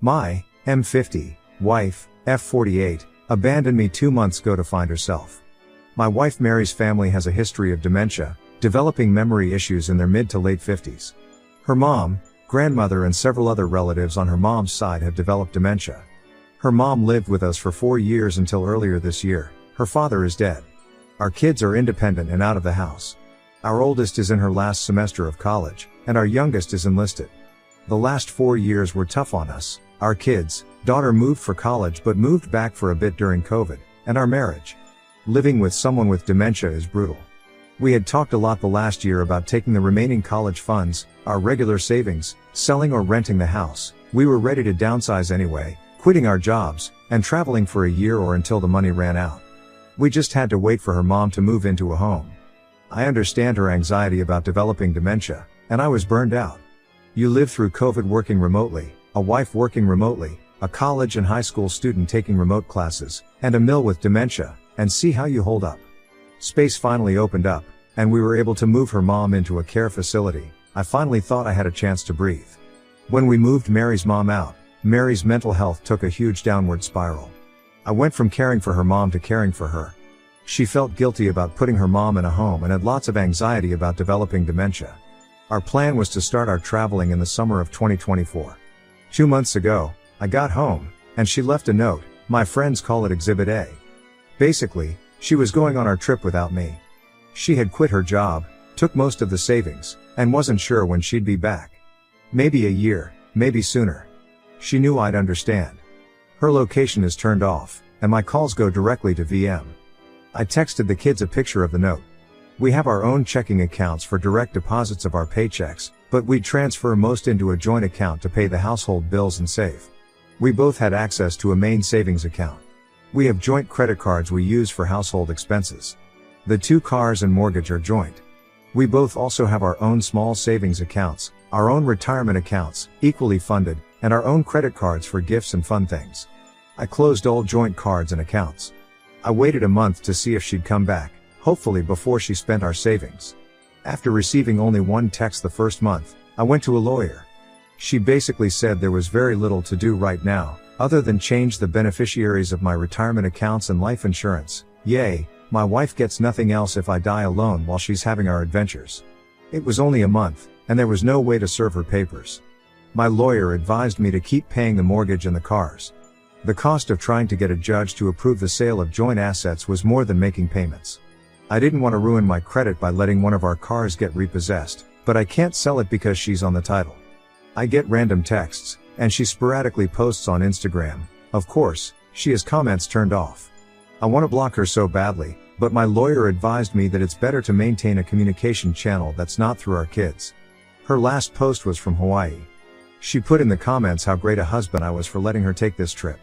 My M50 wife, F48, abandoned me 2 months ago to find herself. My wife Mary's family has a history of dementia, developing memory issues in their mid to late 50s. Her mom, grandmother and several other relatives on her mom's side have developed dementia. Her mom lived with us for 4 years until earlier this year. Her father is dead. Our kids are independent and out of the house. Our oldest is in her last semester of college, and our youngest is enlisted. The last 4 years were tough on us. Our kids, daughter moved for college but moved back for a bit during COVID, and our marriage. Living with someone with dementia is brutal. We had talked a lot the last year about taking the remaining college funds, our regular savings, selling or renting the house. We were ready to downsize anyway, quitting our jobs, and traveling for a year or until the money ran out. We just had to wait for her mom to move into a home. I understand her anxiety about developing dementia, and I was burned out. You live through COVID working remotely, a wife working remotely, a college and high school student taking remote classes, and a mill with dementia, and see how you hold up. Space finally opened up, and we were able to move her mom into a care facility. I finally thought I had a chance to breathe. When we moved Mary's mom out, Mary's mental health took a huge downward spiral. I went from caring for her mom to caring for her. She felt guilty about putting her mom in a home and had lots of anxiety about developing dementia. Our plan was to start our traveling in the summer of 2024. 2 months ago, I got home, and she left a note. My friends call it Exhibit A. Basically, she was going on our trip without me. She had quit her job, took most of the savings, and wasn't sure when she'd be back. Maybe a year, maybe sooner. She knew I'd understand. Her location is turned off, and my calls go directly to VM. I texted the kids a picture of the note. We have our own checking accounts for direct deposits of our paychecks, but we'd transfer most into a joint account to pay the household bills and save. We both had access to a main savings account. We have joint credit cards we use for household expenses. The 2 cars and mortgage are joint. We both also have our own small savings accounts, our own retirement accounts, equally funded, and our own credit cards for gifts and fun things. I closed all joint cards and accounts. I waited a month to see if she'd come back, hopefully before she spent our savings. After receiving only 1 text the first month, I went to a lawyer. She basically said there was very little to do right now, other than change the beneficiaries of my retirement accounts and life insurance. Yay, my wife gets nothing else if I die alone while she's having our adventures. It was only a month, and there was no way to serve her papers. My lawyer advised me to keep paying the mortgage and the cars. The cost of trying to get a judge to approve the sale of joint assets was more than making payments. I didn't want to ruin my credit by letting one of our cars get repossessed, but I can't sell it because she's on the title. I get random texts, and she sporadically posts on Instagram. Of course, she has comments turned off. I want to block her so badly, but my lawyer advised me that it's better to maintain a communication channel that's not through our kids. Her last post was from Hawaii. She put in the comments how great a husband I was for letting her take this trip.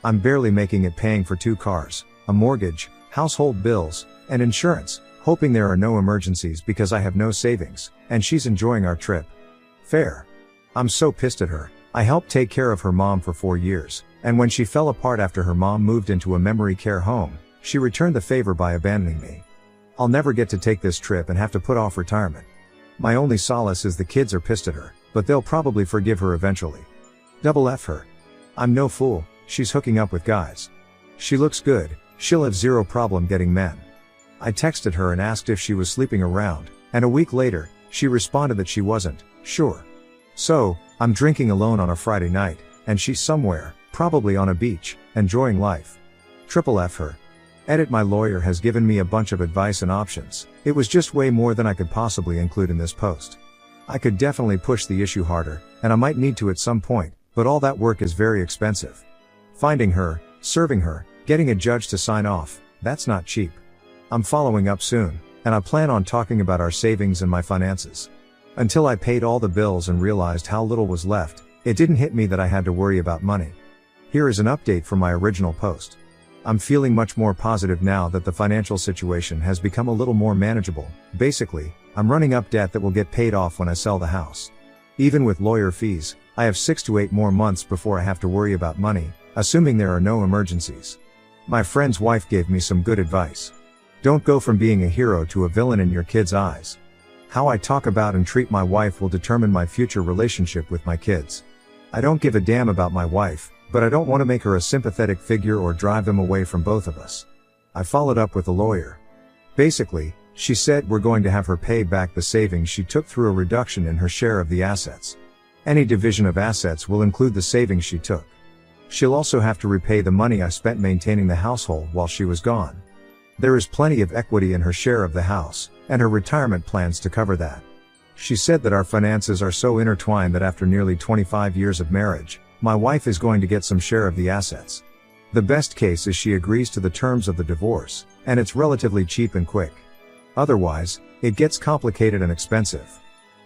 I'm barely making it paying for 2 cars, a mortgage, household bills, and insurance, hoping there are no emergencies because I have no savings, and she's enjoying our trip. Fair. I'm so pissed at her. I helped take care of her mom for 4 years, and when she fell apart after her mom moved into a memory care home, she returned the favor by abandoning me. I'll never get to take this trip and have to put off retirement. My only solace is the kids are pissed at her, but they'll probably forgive her eventually. Double F her. I'm no fool, she's hooking up with guys. She looks good, she'll have zero problem getting men. I texted her and asked if she was sleeping around, and a week later, she responded that she wasn't sure. So, I'm drinking alone on a Friday night, and she's somewhere, probably on a beach, enjoying life. Triple F her. Edit. My lawyer has given me a bunch of advice and options. It was just way more than I could possibly include in this post. I could definitely push the issue harder, and I might need to at some point, but all that work is very expensive. Finding her, serving her, getting a judge to sign off, that's not cheap. I'm following up soon, and I plan on talking about our savings and my finances. Until I paid all the bills and realized how little was left, it didn't hit me that I had to worry about money. Here is an update from my original post. I'm feeling much more positive now that the financial situation has become a little more manageable. Basically, I'm running up debt that will get paid off when I sell the house. Even with lawyer fees, I have 6 to 8 more months before I have to worry about money, assuming there are no emergencies. My friend's wife gave me some good advice. Don't go from being a hero to a villain in your kids' eyes. How I talk about and treat my wife will determine my future relationship with my kids. I don't give a damn about my wife, but I don't want to make her a sympathetic figure or drive them away from both of us. I followed up with the lawyer. Basically, she said we're going to have her pay back the savings she took through a reduction in her share of the assets. Any division of assets will include the savings she took. She'll also have to repay the money I spent maintaining the household while she was gone. There is plenty of equity in her share of the house, and her retirement plans to cover that. She said that our finances are so intertwined that after nearly 25 years of marriage, my wife is going to get some share of the assets. The best case is she agrees to the terms of the divorce, and it's relatively cheap and quick. Otherwise, it gets complicated and expensive.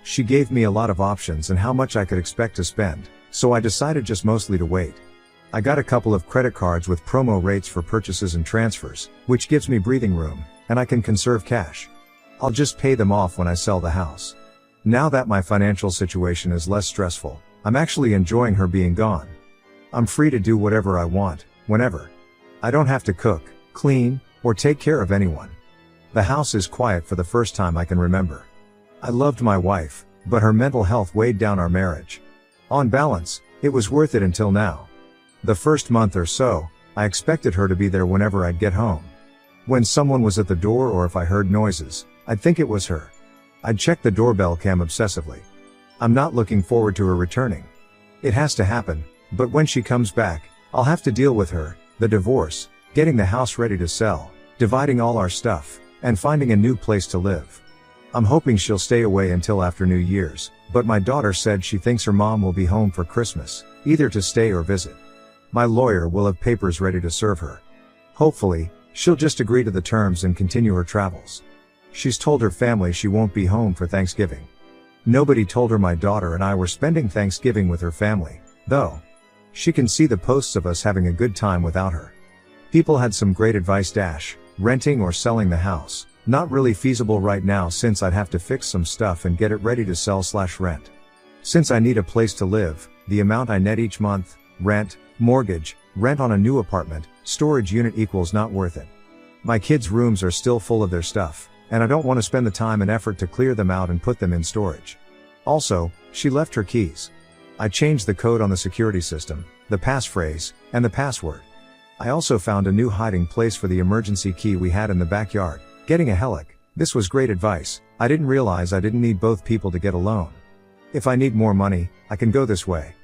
She gave me a lot of options and how much I could expect to spend, so I decided just mostly to wait. I got a couple of credit cards with promo rates for purchases and transfers, which gives me breathing room, and I can conserve cash. I'll just pay them off when I sell the house. Now that my financial situation is less stressful, I'm actually enjoying her being gone. I'm free to do whatever I want, whenever. I don't have to cook, clean, or take care of anyone. The house is quiet for the first time I can remember. I loved my wife, but her mental health weighed down our marriage. On balance, it was worth it until now. The first month or so, I expected her to be there whenever I'd get home. When someone was at the door or if I heard noises, I'd think it was her. I'd check the doorbell cam obsessively. I'm not looking forward to her returning. It has to happen, but when she comes back, I'll have to deal with her, the divorce, getting the house ready to sell, dividing all our stuff, and finding a new place to live. I'm hoping she'll stay away until after New Year's, but my daughter said she thinks her mom will be home for Christmas, either to stay or visit. My lawyer will have papers ready to serve her. Hopefully, she'll just agree to the terms and continue her travels. She's told her family she won't be home for Thanksgiving. Nobody told her my daughter and I were spending Thanksgiving with her family, though. She can see the posts of us having a good time without her. People had some great advice: renting or selling the house. Not really feasible right now since I'd have to fix some stuff and get it ready to sell/rent. Since I need a place to live, the amount I net each month, rent, mortgage, rent on a new apartment, storage unit equals not worth it. My kids' rooms are still full of their stuff, and I don't want to spend the time and effort to clear them out and put them in storage. Also, she left her keys. I changed the code on the security system, the passphrase, and the password. I also found a new hiding place for the emergency key we had in the backyard, getting a helic. This was great advice. I didn't realize I didn't need both people to get a loan. If I need more money, I can go this way.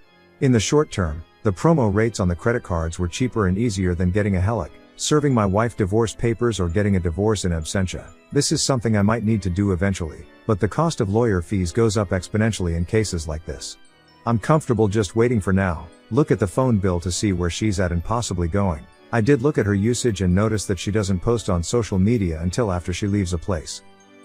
In the short term, the promo rates on the credit cards were cheaper and easier than getting a helic, serving my wife divorce papers, or getting a divorce in absentia. This is something I might need to do eventually, but the cost of lawyer fees goes up exponentially in cases like this. I'm comfortable just waiting for now. Look at the phone bill to see where she's at and possibly going. I did look at her usage and notice that she doesn't post on social media until after she leaves a place.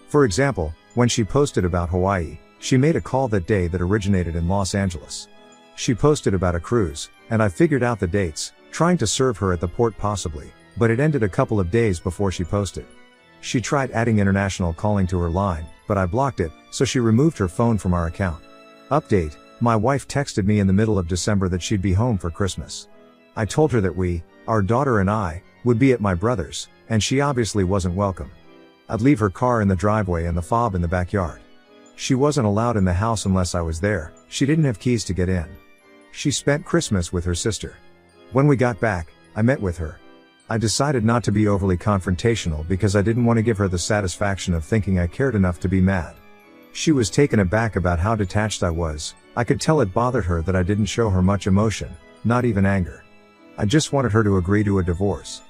For example, when she posted about Hawaii, she made a call that day that originated in Los Angeles. She posted about a cruise, and I figured out the dates, trying to serve her at the port possibly, but it ended a couple of days before she posted. She tried adding international calling to her line, but I blocked it, so she removed her phone from our account. Update: my wife texted me in the middle of December that she'd be home for Christmas. I told her that our daughter and I, would be at my brother's, and she obviously wasn't welcome. I'd leave her car in the driveway and the fob in the backyard. She wasn't allowed in the house unless I was there. She didn't have keys to get in. She spent Christmas with her sister. When we got back, I met with her. I decided not to be overly confrontational because I didn't want to give her the satisfaction of thinking I cared enough to be mad. She was taken aback about how detached I was. I could tell it bothered her that I didn't show her much emotion, not even anger. I just wanted her to agree to a divorce.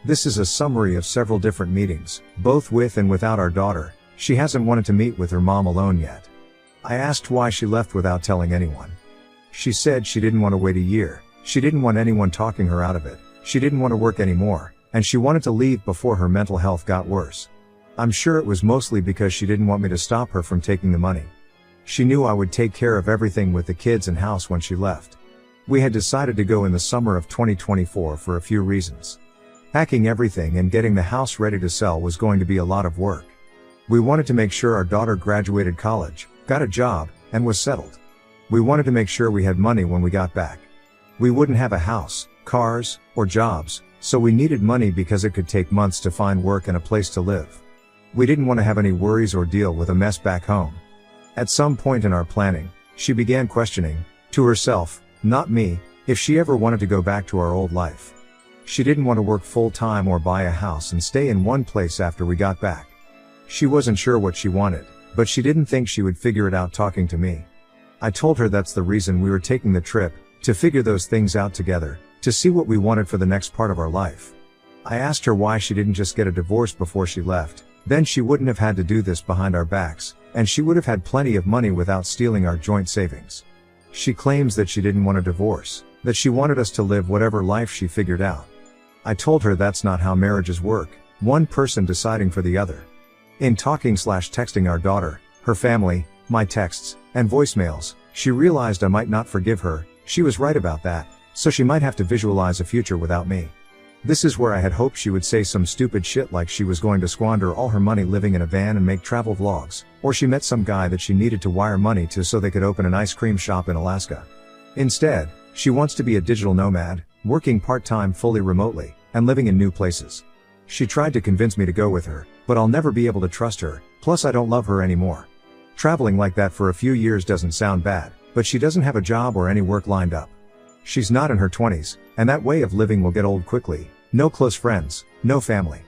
This is a summary of several different meetings, both with and without our daughter. She hasn't wanted to meet with her mom alone yet. I asked why she left without telling anyone. She said she didn't want to wait a year. She didn't want anyone talking her out of it. She didn't want to work anymore, and she wanted to leave before her mental health got worse. I'm sure it was mostly because she didn't want me to stop her from taking the money. She knew I would take care of everything with the kids and house when she left. We had decided to go in the summer of 2024 for a few reasons. Packing everything and getting the house ready to sell was going to be a lot of work. We wanted to make sure our daughter graduated college, got a job, and was settled. We wanted to make sure we had money when we got back. We wouldn't have a house, cars, or jobs, so we needed money because it could take months to find work and a place to live. We didn't want to have any worries or deal with a mess back home. At some point in our planning, she began questioning, to herself, not me, if she ever wanted to go back to our old life. She didn't want to work full-time or buy a house and stay in one place after we got back. She wasn't sure what she wanted, but she didn't think she would figure it out talking to me. I told her that's the reason we were taking the trip, to figure those things out together, to see what we wanted for the next part of our life. I asked her why she didn't just get a divorce before she left, then she wouldn't have had to do this behind our backs, and she would have had plenty of money without stealing our joint savings. She claims that she didn't want a divorce, that she wanted us to live whatever life she figured out. I told her that's not how marriages work, one person deciding for the other. In talking/texting our daughter, her family, my texts, and voicemails, she realized I might not forgive her. She was right about that, so she might have to visualize a future without me. This is where I had hoped she would say some stupid shit like she was going to squander all her money living in a van and make travel vlogs, or she met some guy that she needed to wire money to so they could open an ice cream shop in Alaska. Instead, she wants to be a digital nomad, working part-time fully remotely, and living in new places. She tried to convince me to go with her, but I'll never be able to trust her, plus I don't love her anymore. Traveling like that for a few years doesn't sound bad, but she doesn't have a job or any work lined up. She's not in her 20s, and that way of living will get old quickly. No close friends, no family.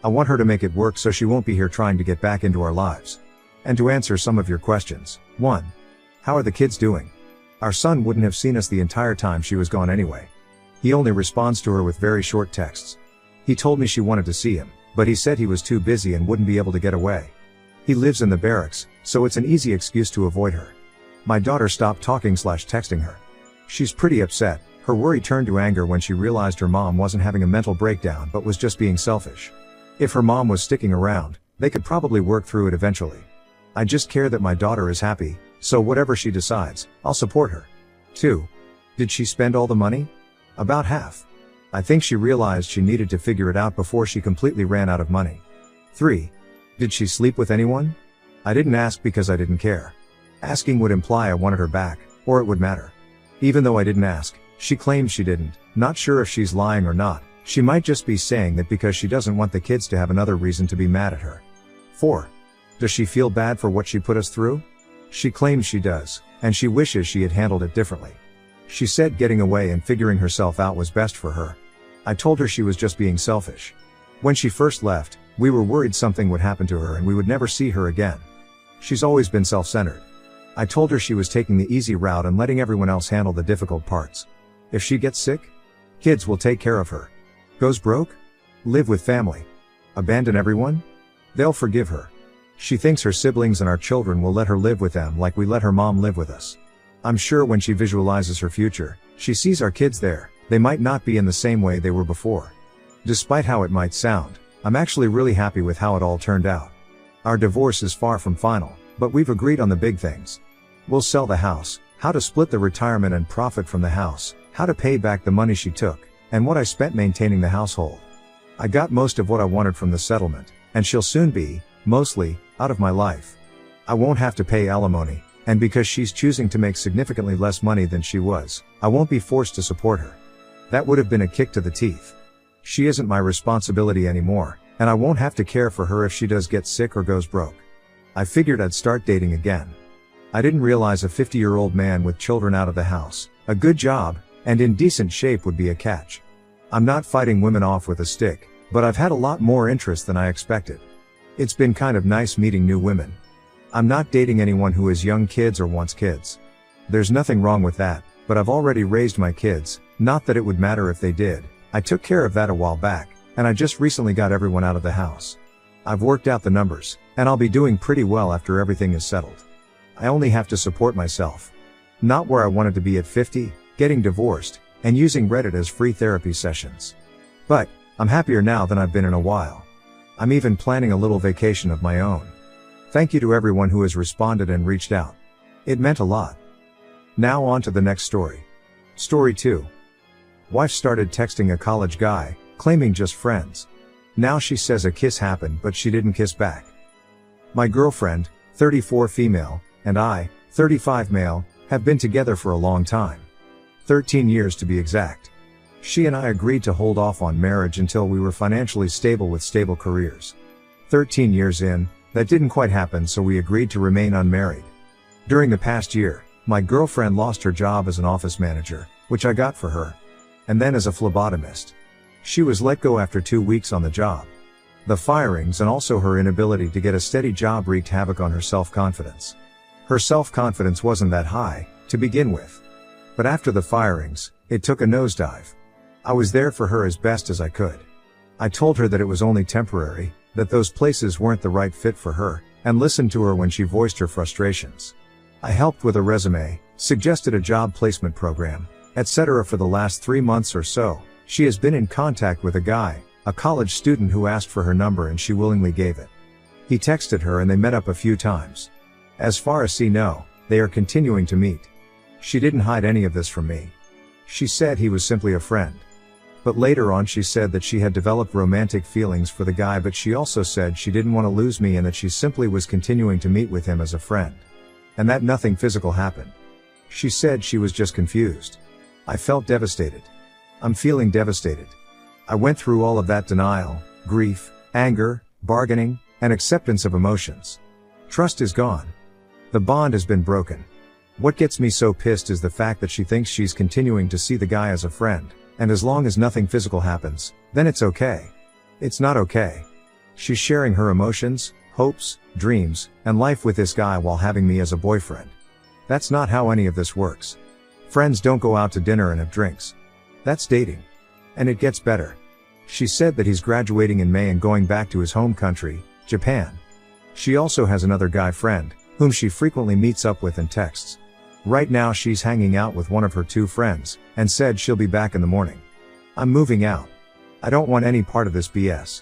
I want her to make it work so she won't be here trying to get back into our lives. And to answer some of your questions. 1. How are the kids doing? Our son wouldn't have seen us the entire time she was gone anyway. He only responds to her with very short texts. He told me she wanted to see him, but he said he was too busy and wouldn't be able to get away. He lives in the barracks, so it's an easy excuse to avoid her. My daughter stopped talking/texting her. She's pretty upset. Her worry turned to anger when she realized her mom wasn't having a mental breakdown but was just being selfish. If her mom was sticking around, they could probably work through it eventually. I just care that my daughter is happy, so whatever she decides, I'll support her. 2. Did she spend all the money? About half. I think she realized she needed to figure it out before she completely ran out of money. 3. Did she sleep with anyone? I didn't ask because I didn't care. Asking would imply I wanted her back, or it would matter. Even though I didn't ask, she claims she didn't. Not sure if she's lying or not. She might just be saying that because she doesn't want the kids to have another reason to be mad at her. 4. Does she feel bad for what she put us through? She claims she does, and she wishes she had handled it differently. She said getting away and figuring herself out was best for her. I told her she was just being selfish. When she first left, we were worried something would happen to her and we would never see her again. She's always been self-centered. I told her she was taking the easy route and letting everyone else handle the difficult parts. If she gets sick, kids will take care of her. Goes broke? Live with family. Abandon everyone? They'll forgive her. She thinks her siblings and our children will let her live with them like we let her mom live with us. I'm sure when she visualizes her future, she sees our kids there. They might not be in the same way they were before. Despite how it might sound, I'm actually really happy with how it all turned out. Our divorce is far from final, but we've agreed on the big things. We'll sell the house, how to split the retirement and profit from the house, how to pay back the money she took, and what I spent maintaining the household. I got most of what I wanted from the settlement, and she'll soon be, mostly, out of my life. I won't have to pay alimony, and because she's choosing to make significantly less money than she was, I won't be forced to support her. That would have been a kick to the teeth. She isn't my responsibility anymore, and I won't have to care for her if she does get sick or goes broke. I figured I'd start dating again. I didn't realize a 50-year-old man with children out of the house, a good job, and in decent shape would be a catch. I'm not fighting women off with a stick, but I've had a lot more interest than I expected. It's been kind of nice meeting new women. I'm not dating anyone who has young kids or wants kids. There's nothing wrong with that, but I've already raised my kids, not that it would matter if they did. I took care of that a while back, and I just recently got everyone out of the house. I've worked out the numbers, and I'll be doing pretty well after everything is settled. I only have to support myself. Not where I wanted to be at 50, getting divorced, and using Reddit as free therapy sessions. But, I'm happier now than I've been in a while. I'm even planning a little vacation of my own. Thank you to everyone who has responded and reached out. It meant a lot. Now on to the next story. Story 2. Wife started texting a college guy, claiming just friends. Now she says a kiss happened but she didn't kiss back. My girlfriend, 34 female, and I, 35 male, have been together for a long time. 13 years to be exact. She and I agreed to hold off on marriage until we were financially stable with stable careers. 13 years in, that didn't quite happen, so we agreed to remain unmarried. During the past year, My girlfriend lost her job as an office manager, which I got for her. And then as a phlebotomist. She was let go after 2 weeks on the job. The firings and also her inability to get a steady job wreaked havoc on her self-confidence. Her self-confidence wasn't that high, to begin with. But after the firings, it took a nosedive. I was there for her as best as I could. I told her that it was only temporary, that those places weren't the right fit for her, and listened to her when she voiced her frustrations. I helped with a resume, suggested a job placement program, etc. For the last 3 months or so. She has been in contact with a guy, a college student who asked for her number and she willingly gave it. He texted her and they met up a few times. As far as I know, they are continuing to meet. She didn't hide any of this from me. She said he was simply a friend. But later on she said that she had developed romantic feelings for the guy, but she also said she didn't want to lose me and that she simply was continuing to meet with him as a friend. And that nothing physical happened. She said she was just confused. I felt devastated. I'm feeling devastated. I went through all of that denial, grief, anger, bargaining, and acceptance of emotions. Trust is gone. The bond has been broken. What gets me so pissed is the fact that she thinks she's continuing to see the guy as a friend, and as long as nothing physical happens, then it's okay. It's not okay. She's sharing her emotions, hopes, dreams, and life with this guy while having me as a boyfriend. That's not how any of this works. Friends don't go out to dinner and have drinks. That's dating. And it gets better. She said that he's graduating in May and going back to his home country, Japan. She also has another guy friend, whom she frequently meets up with and texts. Right now she's hanging out with one of her 2 friends, and said she'll be back in the morning. I'm moving out. I don't want any part of this BS.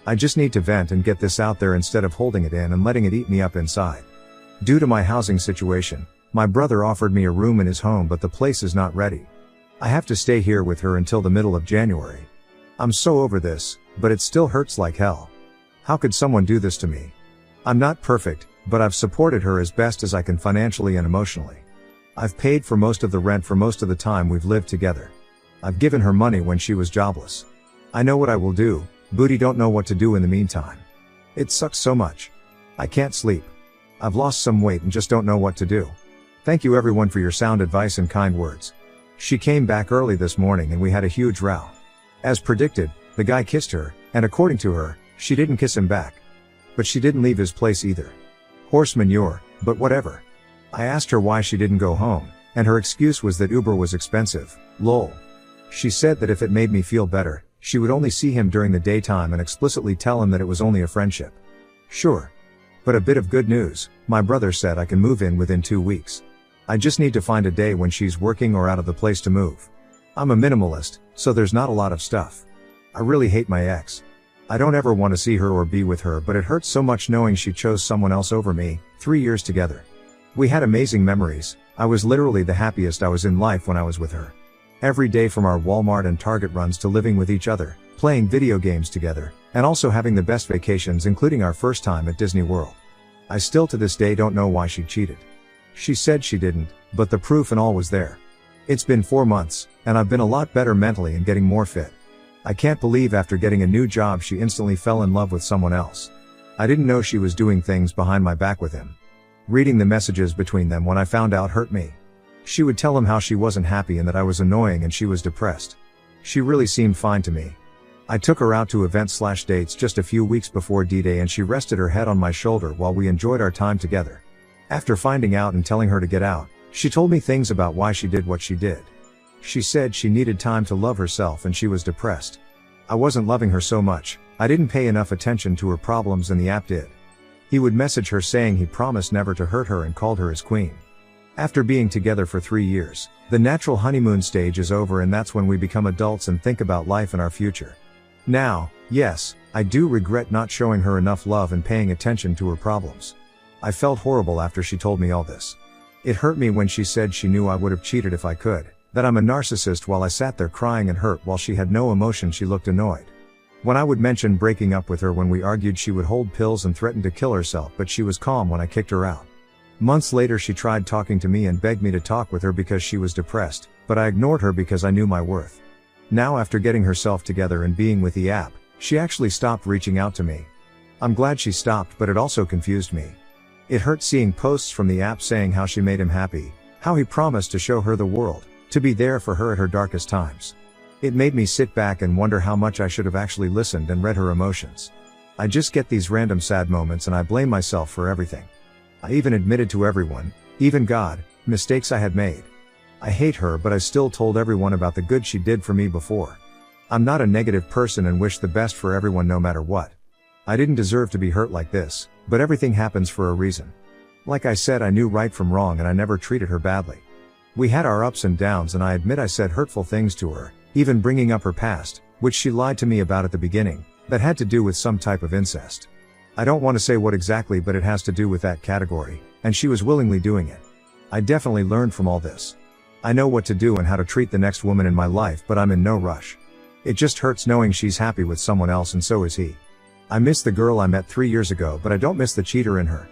I just need to vent and get this out there instead of holding it in and letting it eat me up inside. Due to my housing situation, my brother offered me a room in his home, but the place is not ready. I have to stay here with her until the middle of January. I'm so over this, but it still hurts like hell. How could someone do this to me? I'm not perfect, but I've supported her as best as I can financially and emotionally. I've paid for most of the rent for most of the time we've lived together. I've given her money when she was jobless. I know what I will do, Booty don't know what to do in the meantime. It sucks so much. I can't sleep. I've lost some weight and just don't know what to do. Thank you everyone for your sound advice and kind words. She came back early this morning and we had a huge row. As predicted, the guy kissed her, and according to her, she didn't kiss him back. But she didn't leave his place either. Horse manure, but whatever. I asked her why she didn't go home, and her excuse was that Uber was expensive, lol. She said that if it made me feel better, she would only see him during the daytime and explicitly tell him that it was only a friendship. Sure. But a bit of good news, my brother said I can move in within 2 weeks. I just need to find a day when she's working or out of the place to move. I'm a minimalist, so there's not a lot of stuff. I really hate my ex. I don't ever want to see her or be with her, but it hurts so much knowing she chose someone else over me, 3 years together. We had amazing memories. I was literally the happiest I was in life when I was with her. Every day from our Walmart and Target runs to living with each other, playing video games together, and also having the best vacations, including our first time at Disney World. I still to this day don't know why she cheated. She said she didn't, but the proof and all was there. It's been 4 months, and I've been a lot better mentally and getting more fit. I can't believe after getting a new job she instantly fell in love with someone else. I didn't know she was doing things behind my back with him. Reading the messages between them when I found out hurt me. She would tell him how she wasn't happy and that I was annoying and she was depressed. She really seemed fine to me. I took her out to events/dates just a few weeks before D-Day and she rested her head on my shoulder while we enjoyed our time together. After finding out and telling her to get out, she told me things about why she did what she did. She said she needed time to love herself and she was depressed. I wasn't loving her so much, I didn't pay enough attention to her problems and the app did. He would message her saying he promised never to hurt her and called her his queen. After being together for 3 years, the natural honeymoon stage is over and that's when we become adults and think about life and our future. Now, yes, I do regret not showing her enough love and paying attention to her problems. I felt horrible after she told me all this. It hurt me when she said she knew I would have cheated if I could, that I'm a narcissist. While I sat there crying and hurt while she had no emotion, she looked annoyed. When I would mention breaking up with her when we argued, she would hold pills and threaten to kill herself, but she was calm when I kicked her out. Months later she tried talking to me and begged me to talk with her because she was depressed, but I ignored her because I knew my worth. Now after getting herself together and being with the app, she actually stopped reaching out to me. I'm glad she stopped, but it also confused me. It hurt seeing posts from the app saying how she made him happy, How he promised to show her the world, to be there for her at her darkest times. It made me sit back and wonder how much I should have actually listened and read her emotions. I just get these random sad moments and I blame myself for everything. I even admitted to everyone, even God, mistakes I had made. I hate her, but I still told everyone about the good she did for me before. I'm not a negative person and wish the best for everyone no matter what. I didn't deserve to be hurt like this, but everything happens for a reason. Like I said, I knew right from wrong and I never treated her badly. We had our ups and downs and I admit I said hurtful things to her, even bringing up her past, which she lied to me about at the beginning, that had to do with some type of incest. I don't want to say what exactly, but it has to do with that category, and she was willingly doing it. I definitely learned from all this. I know what to do and how to treat the next woman in my life, but I'm in no rush. It just hurts knowing she's happy with someone else and so is he. I miss the girl I met 3 years ago, but I don't miss the cheater in her.